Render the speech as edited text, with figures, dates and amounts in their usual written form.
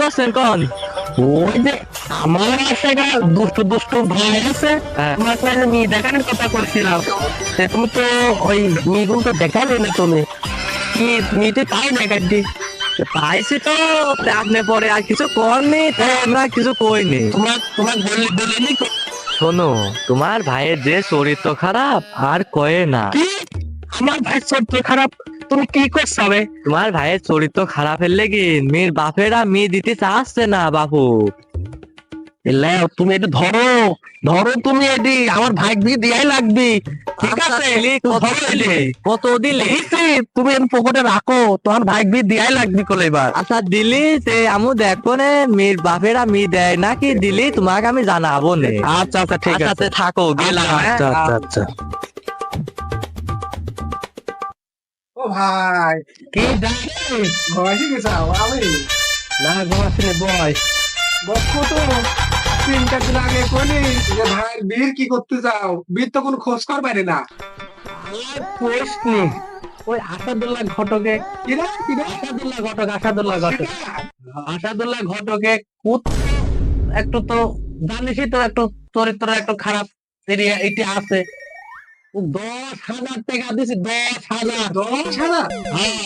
করছেন কোন? ওই যে আমার একটা দুষ্টু দুষ্টু ভাই আছে, হ্যাঁ। তোমার কাছে মেয়ে দেখানোর কথা করছিলাম। তুমি তো ওই মেয়েগুলো তো দেখালে না, তুমি কি মেয়েটি পাই না কাটি? পাইছি তো, আপনি পরে আর কিছু করনি, তাই আমরা কিছু কইনি। তোমার তোমার বলিনি শোনো, তোমার ভাইয়ের যে চরিত্র খারাপ আর কয়ে না। কি? আমার ভাই চরিত্র খারাপ? তুমি কি করছো বে? তোমার ভাইয়ের চরিত্র খারাপ হলে কি মেয়ের বাপেরা মেয়ে দিতে চাচ্ছে না বাপু। লেও, তুমি এটা ধরো, ধরো তুমি এটি আমার ভাই দিয়ে দিয়াই লাগবে। ঠিক আচ্ছা, আছে, দিলি, তুমি কত ধরো দিলে? এটি। কত দিলে? দিছি, তুমি এর পকেটে রাখো, তোমার ভাই দিয়ে দিয়াই লাগবে কোলে এবার। আচ্ছা দিলি, তে আমু দেখবো নে মেয়ের বাপেরা মেয়ে দেয় নাকি, দিলি তোমাকে আমি জানাবো নে। আচ্ছা আচ্ছা ঠিক আচ্ছা, আছে। তে থাকো, গেলাম। আচ্ছা হ্যাঁ? আচ্ছা আচ্ছা। ও ভাই, কি জানি? ঘুমাইছি গেছাও আমি না ঘুমাচ্ছি বয়। বক্ষ তো 3-4 দিন আগে কইলি যে ভাইয়ের বীর কি করতে যাও, বীর তো কোনো খোঁজ কর পারে না। কোয়েশনি ওই আসাদুল্লাহ ঘটকে, কিরা কিরা আসাদুল্লাহ ঘটক, আসাদুল্লাহ ঘটক, কিরা? আসাদুল্লাহ ঘটকে কুত একটু তো জানিসই তো, একটু চরিত্র একটু খারাপ এরিয়া এটি আছে। 10,000 টাকা দিছি, 10,000। 10,000? হ্যাঁ,